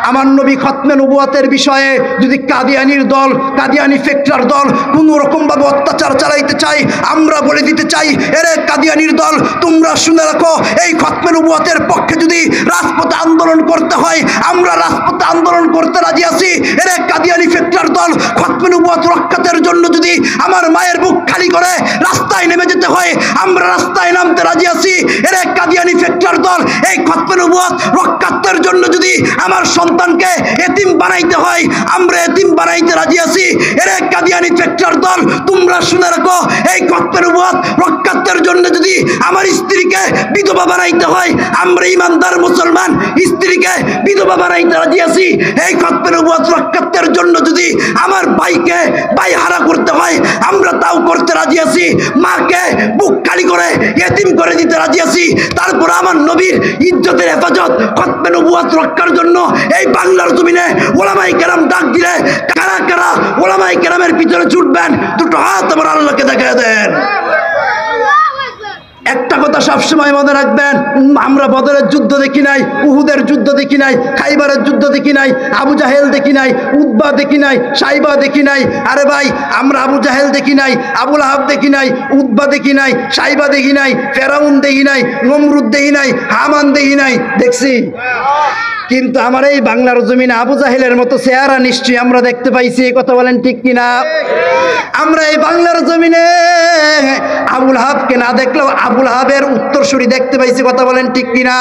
আমার নবী খতমে নবুয়তের বিষয়ে যদি কাদিয়ানির দল, কাদিয়ানি ফ্যাক্টর দল কোনো রকমভাবে অত্যাচার চালাইতে চাই, আমরা বলে দিতে চাই, এরে কাদিয়ানির দল তোমরা শুনে রাখো, এই খতমে নবুয়তের পক্ষে যদি রাজপথে আন্দোলন করতে হয় আমরা রাজপথে আন্দোলন করতে রাজি আছি। এরে কাদিয়ানি ফ্যাক্টর দল খতমে নবুয়ত রক্ষাতের জন্য যদি আমার মায়ের বুক খালি করে রাস্তায় নেমে যেতে হয় আমরা রাস্তায় নামতে রাজি আছি। এরে কাদিয়ানি ফ্যাক্টর দল এই খতমে নবুয়ত রক্ষাতের জন্য যদি আমার সন্তানকে এতিম বানাইতে হয় আমরা এতিম বানাইতে রাজি আছি। এরে কাদিয়ানি ফ্যাক্টর দল তোমরা শুনে রাখো, এই খতমে নবুয়ত রক্ষাতের জন্য যদি আমার স্ত্রীকে বিধবা বানাইতে হয় আমরা ইমানদার মুসলমান স্ত্রীকে বিধবা বানাইতে রাজি আছি। এই খতমে নবুয়ত রক্ষাতের জন্য যদি আমার ভাইকে ভাই হারা করতে হয় আমরা তাও করতে রাজি আছি। মাকে বুক খালি করে এতিম করে দিতে রাজি আছি। তারপর আমার নবীর ইজ্জতের হেফাজত খতমে নবুয়ত রক্ষার জন্য এই বাংলার জমিনে ওলামায়ে কেরাম ডাক দিলে কারা কারা ওলামায়ে কেরামের পিছনে ছুটবেন? দুটো হাত আমার আল্লাহকে দেখায় দেন। একটা কথা সবসময় মনে রাখবেন, আমরা বদরের যুদ্ধ দেখি নাই, উহুদের যুদ্ধ দেখি নাই, খাইবারের যুদ্ধ দেখি নাই, আবু জাহেল দেখি নাই, উতবা দেখি নাই, সাইবা দেখি নাই। আরে ভাই আমরা আবু জাহেল দেখি নাই, আবু লাহাব দেখি নাই, উতবা দেখি নাই, সাইবা দেখি নাই, ফেরাউন দেখি নাই, নমরুদ দেখি নাই, হামান দেখি নাই, দেখছি। কিন্তু আমার এই বাংলার জমিনে আবু জাহেলের মতো চেহারা নিশ্চয়ই আমরা দেখতে পাইছি, এই কথা বলেন ঠিক কিনা? আমরা এই বাংলার জমিনে আবুল হাবকে না দেখলেও আবুল হাবের উত্তরসূরি দেখতে পাইছি, কথা বলেন ঠিক কিনা?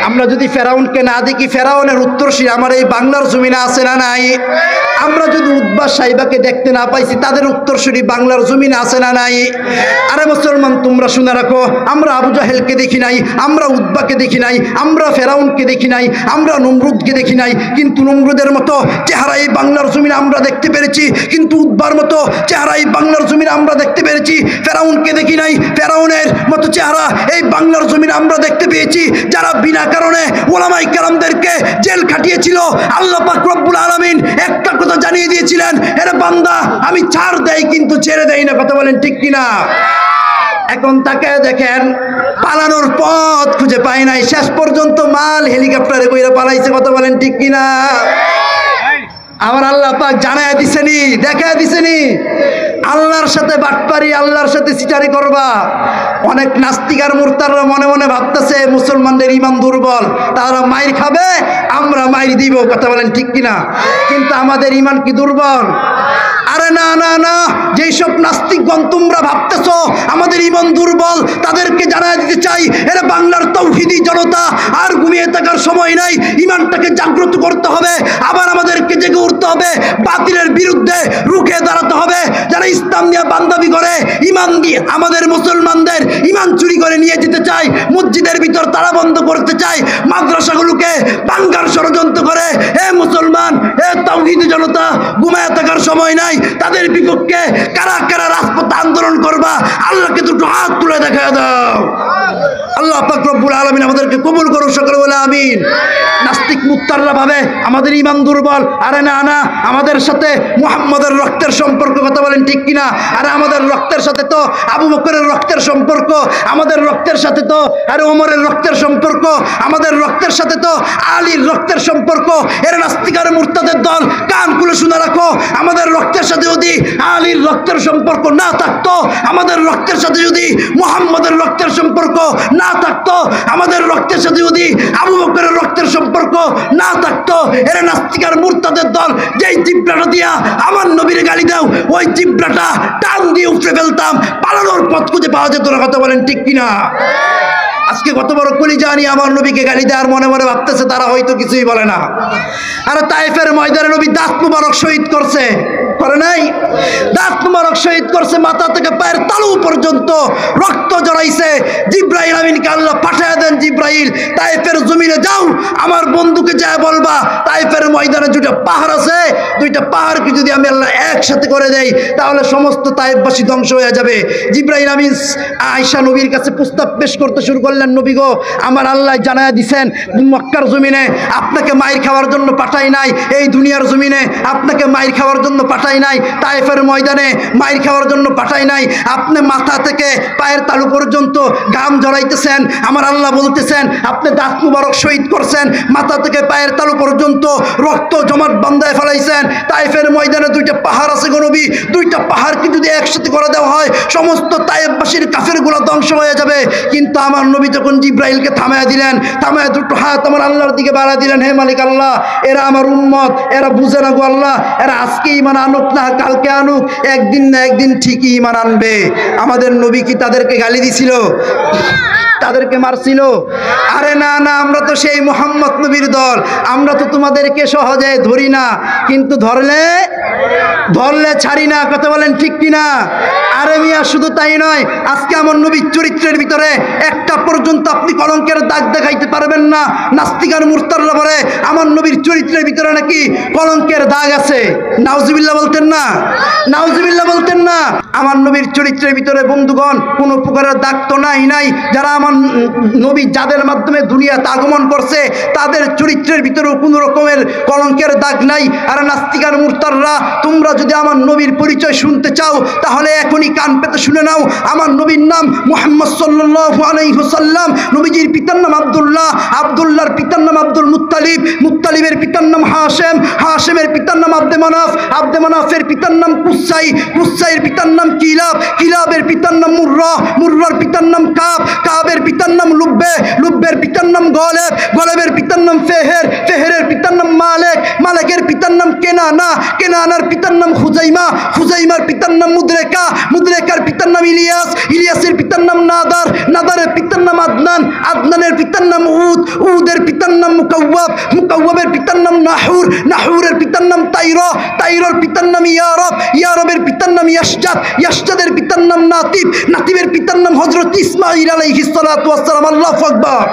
আমরা যদি ফেরাউনকে না দেখি ফেরাউনের উত্তরসূরি আমার এই বাংলার জমিনে আছে না নাই? আমরা যদি উতবা সাইবাকে দেখতে না পাইছি তাদের উত্তরসূরি বাংলার জমিনে আছে না নাই? আরে মুসলমান তোমরা শুনে রাখো, আমরা আবু জাহেলকে দেখি নাই, আমরা উতবাকে দেখি নাই, আমরা ফেরাউনকে দেখি নাই, আমরা নমরুদকে দেখি নাই, কিন্তু নমরুদের মতো চেহারা এই বাংলার জমিনে আমরা দেখতে পেরেছি, কিন্তু উতবার মতো চেহারা এই বাংলার জমিনে আমরা দেখতে পেরেছি। ফেরাউনকে দেখি নাই, ফেরাউনের মতো চেহারা এই বাংলার জমিনে আমরা দেখতে পেয়েছি, যারা বিনা কারণে ওলামায়ে কেরামদেরকে জেল খাটিয়েছিল। আল্লাহ পাক রব্বুল আলামিন একটা কথা জানিয়ে দিয়েছিলেন, এরে বান্দা আমি ছাড় দেই কিন্তু ছেড়ে দেই না, কথা বলেন ঠিক কিনা? এখন তাকে দেখেন পালানোর পথ খুঁজে পায় নাই, শেষ পর্যন্ত মাল হেলিকপ্টারে কইরা পালাইছে, কথা বলেন ঠিক কিনা? আমার আল্লাহ পাক জানায় দিছেনি, দেখায় দিছেনি আল্লাহর সাথে বাটপারি, আল্লাহর সাথে চিটারি করবা। অনেক নাস্তিক আর মুরতাদরা মনে মনে ভাবতেছে মুসলমানদের ঈমান দুর্বল, তারা মাইর খাবে আমরা মাইর দিব, কথা বলেন ঠিক কিনা? কিন্তু আমাদের ঈমান কি দুর্বল? আরে না না না, যেই সব নাস্তিকগণ তোমরা ভাবতেছো আমাদের ঈমান দুর্বল তাদেরকে জানায় দিতে চাই, এরা বাংলার তাওহীদি জনতা আর ঘুমিয়ে থাকার সময় নাই, ঈমানটাকে জাগ্রত করতে হবে, আবার আমাদেরকে জেগে উঠতে হবে, বাতিলের বিরুদ্ধে রুখে দাঁড়াতে হবে। যারা ইসলাম নিয়ে বান্দাবি করে, ঈমান দিয়ে আমাদের মুসলমানদের ঈমান চুরি করে নিয়ে যেতে চায়, মসজিদের ভিতর তালা বন্ধ করতে চায়, মাদ্রাসাগুলোকে ভাঙার ষড়যন্ত্র করে, হে মুসলমান হে তাওহীদি জনতা ঘুমিয়ে থাকার সময় নাই, তাদের বিপক্ষে কারা কারা রাজপথে আন্দোলন করবা আল্লাহকে দুটো হাত তুলে দেখা দাও। আল্লাহ পাক রব্বুল আলামিন আমাদেরকে কবুল করুন, সকলে বলে আমিন। নাস্তিক মুত্তাররা ভাবে আমাদের ঈমান দুর্বল, আরে না না, আমাদের সাথে মুহাম্মদের রক্তের সম্পর্ক, কথা বলেন ঠিক কিনা? আরে আমাদের রক্তের সাথে তো আবু বকরের রক্তের সম্পর্ক, আমাদের রক্তের সাথে তো আরে ওমরের রক্তের সম্পর্ক, আমাদের রক্তের সাথে তো আলীর রক্তের সম্পর্ক। এর নাস্তিক আর মুরতাদের দল কান খুলে শুনে রাখো, আমাদের রক্তের সাথে যদি আলীর রক্তের সম্পর্ক না থাকতো, আমাদের রক্তের সাথে যদি মুহাম্মদের রক্তের সম্পর্ক না থাকতো, আমাদের রক্তের সাথে যদি আবু বকরের রক্তের সম্পর্ক না থাকতো, এরা নাস্তিক আর মুরতাদের দল যেই জিব্রাটা দিয়া আমার নবীর গালি দাও ওই জিব্রাটা টান দিয়ে উপড়ে ফেলতাম, পালানোর পথ খুঁজে পাওয়া যেত না, কথা বলেন ঠিক কিনা? আজকে কত বড় কলিজা নিয়ে আমার নবীকে গালি দেওয়ার মনে মনে ভাবতেছে তারা হয়তো কিছুই বলে না। আরে তায়েফের ময়দানে নবী দাঁত মুবারক শহীদ করছে, করে নাই? দাঁত মুবারক শহীদ করছে, মাথা থেকে পায়ের তালু পর্যন্ত রক্ত জড়াইছে। জিব্রাইল আমিনকে আল্লাহ পাঠায় দেন, জিব্রাইল তায়েফের জমিনে যাও, আমার বন্ধুকে যা বলবা তায়েফের ময়দানে দুইটা পাহাড় আছে, দুইটা পাহাড়কে যদি আমি আল্লাহ একসাথে করে দেই তাহলে সমস্ত তায়েফবাসী ধ্বংস হয়ে যাবে। জিব্রাইল আমিন আয়েশা নবীর কাছে প্রস্তাব পেশ করতে শুরু করলেন, নবী গো আমার আল্লাহ জানায়া দিছেন মক্কার জমিনে আপনাকে মাইর খাওয়ার জন্য পাঠাই নাই, এই দুনিয়ার জমিনে আপনাকে মাইর খাওয়ার জন্য পাঠাই পাঠাই নাই, তায়েফের ময়দানে মাইর খাওয়ার জন্য পাঠাই নাই। আপনি মাথা থেকে পায়ের তালু পর্যন্ত ঘাম ঝরাইতেছেন, আমার আল্লাহ বলতেছেন আপনি দাঁত মুবারক শহীদ করছেন, মাথা থেকে পায়ের তালু পর্যন্ত রক্ত জমাট বান্ধায় ফেলাইছেন। তায়েফের ময়দানে দুইটা পাহাড় আছে গো নবী, দুইটা পাহাড়কে যদি একসাথে করে দেওয়া হয় সমস্ত তায়েফবাসীর কাফেরগুলো ধ্বংস হয়ে যাবে। কিন্তু আমার নবী যখন জিব্রাইলকে থামায়া দিলেন, থামায়া দুটো হাত আমার আল্লাহর দিকে বাড়া দিলেন, হে মালিক আল্লাহ, এরা আমার উম্মত, এরা বুঝে না গো আল্লাহ, এরা আজকে ঈমান আনুক না কালকে আনুক, একদিন না একদিন ঠিকই ঈমান আনবে। আমাদের নবী কি তাদেরকে গালি দিছিল? তাদেরকে মারছিল? আরে না না, আমরা তো সেই মুহাম্মদ নবীর দল, আমরা তো তোমাদেরকে সহজে ধরি না, কিন্তু ধরলে ছাড়ি না। কথা বলেন ঠিক কিনা? আরে মিয়া, শুধু তাই নয়, আজকে আমার নবীর চরিত্রের ভিতরে একটা পর্যন্ত আপনি কলঙ্কের দাগ দেখাইতে পারবেন না। নাস্তিক আর মুরতাদরা বলে আমার নবীর চরিত্রের ভিতরে নাকি কলঙ্কের দাগ আছে। নাউজুবিল্লাহ বলতেন না? নাউজুবিল্লাহ বলতেন না? আমার নবীর চরিত্রের ভিতরে বন্ধুগণ কোনো প্রকারের দাগ তো নাই। যারা আমার নবী যাদের মাধ্যমে দুনিয়াতে আগমন করছে তাদের চরিত্রের ভিতরেও কোনো রকমের কলঙ্কের দাগ নাই। আর নাস্তিক আর মুরতাদরা, তোমরা যদি আমার নবীর পরিচয় শুনতে চাও তাহলে এখনই কান পেতে শুনে নাও। আমার নবীর নাম মুহাম্মদ সাল্লাল্লাহু আলাইহি ওয়াসাল্লাম, নবীজির পিতার নাম আব্দুল্লাহ, আব্দুল্লাহর পিতার নাম আব্দুল মুত্তালিব, মুত্তালিবের পিতার নাম হাশেম, হাশেমের পিতার নাম আব্দে মানাফ, আব্দে মানাফের পিতার নাম কুসাই, কুসাইয়ের পিতার নাম কিলাব, কিলাবের পিতার নাম মুর্রা, মুর্রার পিতার নাম কাব, কাবের পিতার নাম লুব্বে, লুব্বের পিতার নাম গলেব, গলেবের পিতার নাম ফেহের, ফেহেরের পিতার নাম মালেক, মালেকের পিতার নাম কেনানা, কেনানার পিতার নাম খুজাইমা, খুজাইমার পিতার নাম মুদ্রেকা, মুদ্রেকার পিতার নাম ইলিয়াস, ইলিয়াসের পিতার নাম নাদার, নাদারের পিতার নাম আদনান, আদনানের পিতার নাম উদ, উদের পিতার নাম মুকাওয়াব, মুকাওয়াবের পিতার নাম নাহুর, নাহুরের পিতার নাম তাইরা, তাইরার পিতার নাম ইয়ারব, ইয়ারবের পিতার নাম ইয়াশজাদ, ইয়াশজাদের পিতার নাম নাতিব, নাতিবের পিতার নাম হযরত ইসমাঈল আলাইহিস সালাতু ওয়াস সালাম। আল্লাহু আকবার।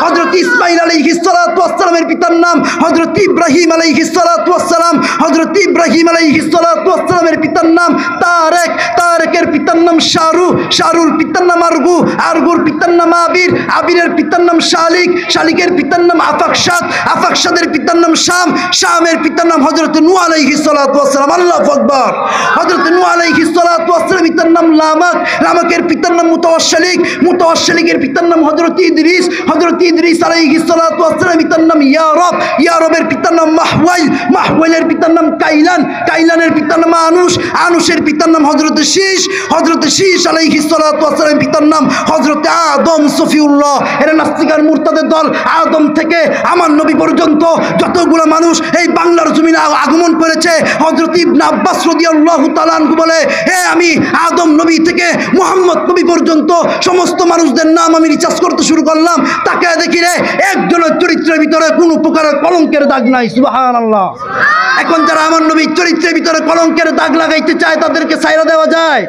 হযরত ইসমাঈল আলাইহিস সালাতু ওয়াস সালামের পিতার নাম হযরত ইব্রাহিম আলাইহিস সালাতু ওয়াস সালাম, হযরত ইব্রাহিম আলাইহিস সালাতু ওয়াস সালামের পিতার নাম তারেক, তারেকের পিতার নাম শারু, শারুর পিতার নাম আরগু, আরগুর পিতার নাম আবির, আবিরের পিতার নাম শালিক, শালিকের পিতার নাম আফাকশাদ, আফাকশাদের পিতার নাম শাম, শামের পিতার নাম হযরত নূহ আলাইহিস সালাতু ওয়াস সালাম। আল্লাহু আকবার। হযরত নূহ আলাইহিস সালাতু ওয়াস সালামের পিতার নাম লামাক, লামাকের পিতার নাম মুতাওয়াশশিলিক, মুতাওয়াশশিলিকের পিতার নাম হযরত ইদ্রিস, হযরত ইদ্রিস আলাইহিস সালাতু ওয়াস সালামের পিতার নাম ইয়ারব, ইয়ারবের পিতার নাম মাহওয়াইল, মাহওয়াইলের পিতার নাম কাইলান, কাইলানের পিতার নাম আনুশ, আনুশের পিতার নাম হযরত শীশ, হযরত শীশ আলাইহিস সালাতু ওয়াস সালামের পিতার নাম হযরত আদম সফিউল্লাহ। এরা নাস্তিক আর মুরতাদের দল। আদম থেকে আমার নবী পর্যন্ত যতগুলো মানুষ এই বাংলার জমিনে আগমন করেছে, হযরত ইবনে আব্বাস রাদিয়াল্লাহু তাআলা আনহু বলে, হে আমি আদম নবী থেকে মুহাম্মদ নবী পর্যন্ত সমস্ত মানুষদের নাম আমি রিসার্চ করতে শুরু করলাম, তাকে দেখি রে একজনের চরিত্রের ভিতরে কোনো প্রকারের কলঙ্কের দাগ নাই। সুবহানাল্লাহ। এখন যারা আমার নবীর চরিত্রের ভিতরে কলঙ্কের দাগ লাগাইতে চায় তাদেরকে ছাইরা দেওয়া যায়?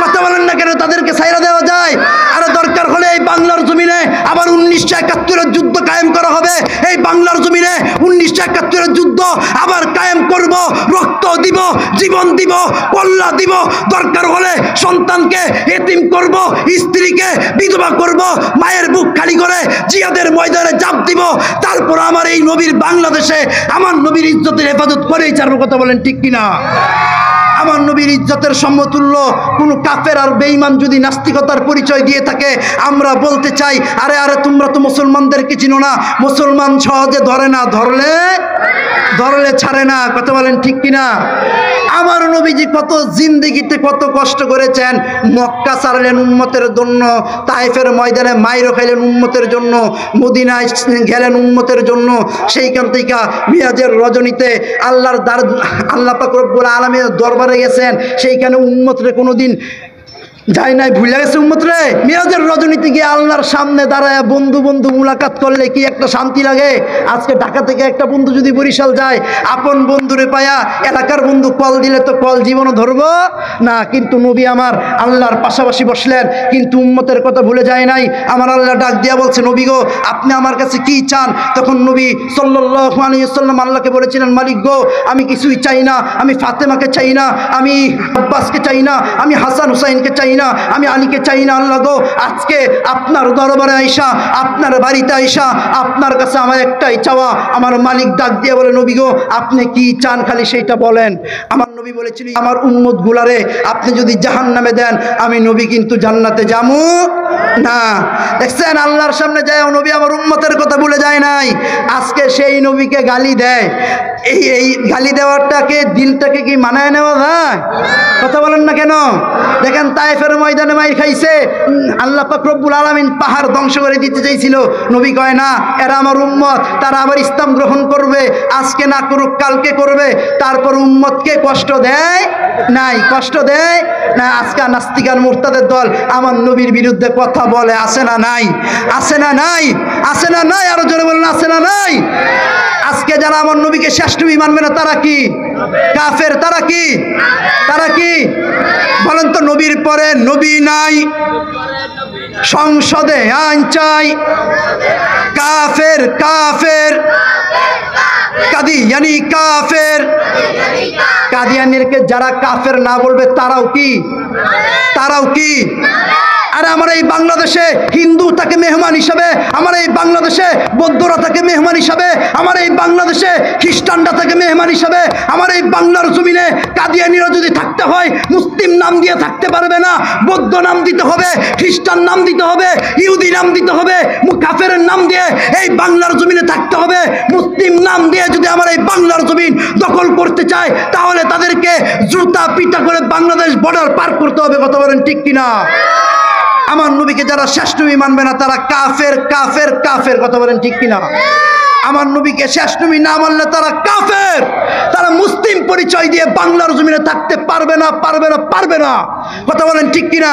কথা বলেন না কেন? তাদেরকে ছাইরা দেওয়া যায়? আর দরকার হলে এই বাংলার জমিনে আবার 1971 যুদ্ধ কায়েম করা হবে। এই বাংলার জমিনে 1971 যুদ্ধ আবার কায়েম করব, রক্ত দিব, জীবন দিব, কল্লা দিব, দরকার হলে সন্তানকে এতিম করব, স্ত্রীকে বিধবা করব, মায়ের বুক খালি করে জিহাদের ময়দানে জাপ দিব, তারপর আমার এই নবীর বাংলাদেশে আমার নবীর ইজ্জতের হেফাজত করেই ছাড়বো। কথা বলেন ঠিক কিনা? আমার নবীর ইজ্জতের সমতুল্য কোনো কাফের আর বেঈমান যদি নাস্তিকতার পরিচয় দিয়ে থাকে, আমরা বলতে চাই, আরে আরে তোমরা তো মুসলমানদেরকে চিনো না, মুসলমান সহজে ধরে না, ধরলে ছাড়ে না। কথা বলেন ঠিক কিনা? আমার নবীজি কত জিন্দেগিতে কত কষ্ট করেছেন। মক্কা ছাড়লেন উম্মতের জন্য, তায়েফের ময়দানে মাইরও খাইলেন উম্মতের জন্য, মদিনায় গেলেন উম্মতের জন্য। সেইখান থেকে মিরাজের রজনীতে আল্লাহ পাক রব্বুল আলামিনের দরবারে গেছেন, সেইখানে উম্মতরে কোনোদিন যাই নাই, ভুলে গেছে উম্মত রে। মিরাজের রজনীতে গিয়ে আল্লাহর সামনে দাঁড়ায় বন্ধু বন্ধু মুলাকাত করলে কি একটা শান্তি লাগে। আজকে ঢাকা থেকে একটা বন্ধু যদি বরিশাল যায়, আপন বন্ধুরে পায়া এলাকার বন্ধু কল দিলে তো কল জীবনও ধরবো না। কিন্তু নবী আমার আল্লাহর পাশাপাশি বসলেন, কিন্তু উম্মতের কথা ভুলে যায় নাই। আমার আল্লাহ ডাক দিয়া বলছে, নবী গো আপনি আমার কাছে কি চান? তখন নবী সাল্লাল্লাহু আলাইহি ওয়াসাল্লাম আল্লাহকে বলেছিলেন, মালিক গো আমি কিছুই চাই না, আমি ফাতেমাকে চাই না, আমি আব্বাসকে চাই না, আমি হাসান হুসাইনকে চাই না, না, আমি আলীকে চাই না আল্লাহ গো। আজকে আপনার দরবারে আইসা, আপনার বাড়িতে আইসা, আপনার কাছে আমার একটাই চাওয়া। আমার মালিক ডাক দিয়ে বলে, নবী গো আপনি কি চান খালি সেইটা বলেন। আমার নবী বলেছিলেন, আমার উম্মত গুলারে আপনি যদি জাহান্নামে দেন, আমি নবী কিন্তু জান্নাতে যামু না। দেখছেন আল্লাহর সামনে যায় নবী আমার উম্মতের কথা ভুলে যায় নাই। আজকে সেই নবীকে গালি দেয়। এই গালি দেওয়াটাকে, দিলটাকে কি মানায় নেওয়া যায়? কথা বলেন না কেন? দেখেন তায়েফের ময়দানে মাই খাইছে, আল্লাহ পাক রব্বুল আলামিন পাহাড় ধ্বংস করে দিতে চাইছিল। নবী কয় না, এরা আমার উম্মত, তারা আবার ইসলাম গ্রহণ করবে, আজকে না করুক কালকে করবে। তারপর উম্মতকে কষ্ট দেয় নাই, কষ্ট দেয় না। আজকে নাস্তিকার মুরতাদের দল আমার নবীর বিরুদ্ধে কথা বলে, আছে না নাই? আছে না নাই? আছে না নাই? আরো জোরে বলেন, আছে না নাই? আজকে যারা আমার নবীকে শ্রেষ্ঠ নবী মানবে না তারা কি? কাফের। তারা কি? তারা কি? বলেন তো, নবীর পরে নবী নাই, সংসদে আইন চাই, কাফের কাফের, কাদিয়ানি কাফের। কাদিয়ানিরকে যারা কাফের না বলবে তারাও কি? তারাও কি? আরে আমার এই বাংলাদেশে হিন্দু তাকে মেহমান হিসাবে, আমার এই বাংলাদেশে বৌদ্ধরা তাকে মেহমান হিসাবে, আমার এই বাংলাদেশে খ্রিস্টানরা তাকে মেহমান হিসাবে। আমার এই বাংলার জমিনে কাদিয়ানিরা যদি থাকতে হয়, মুসলিম নাম দিয়ে থাকতে পারবে না, বৌদ্ধ নাম দিতে হবে, খ্রিস্টান নাম দিতে হবে, ইহুদি নাম দিতে হবে, কাফের নাম দিয়ে এই বাংলার জমিনে থাকতে হবে। মুসলিম নাম দিয়ে যদি আমার এই বাংলার জমিন দখল করতে চায়, তাহলে তাদেরকে জুতা পিটা করে বাংলাদেশ বর্ডার পার করতে হবে। কথা বলেন ঠিক কিনা? আমার নবীকে যারা শ্রেষ্ঠ নবী মানবে না তারা কাফের কাফের কাফের। কথা বলেন ঠিক কিনা? আমার নবীকে শ্রেষ্ঠ নবী না মানলে তারা কাফের। তারা মুসলিম পরিচয় দিয়ে বাংলার জমিনে থাকতে পারবে না, পারবে না, পারবে না। কথা বলেন ঠিক কিনা?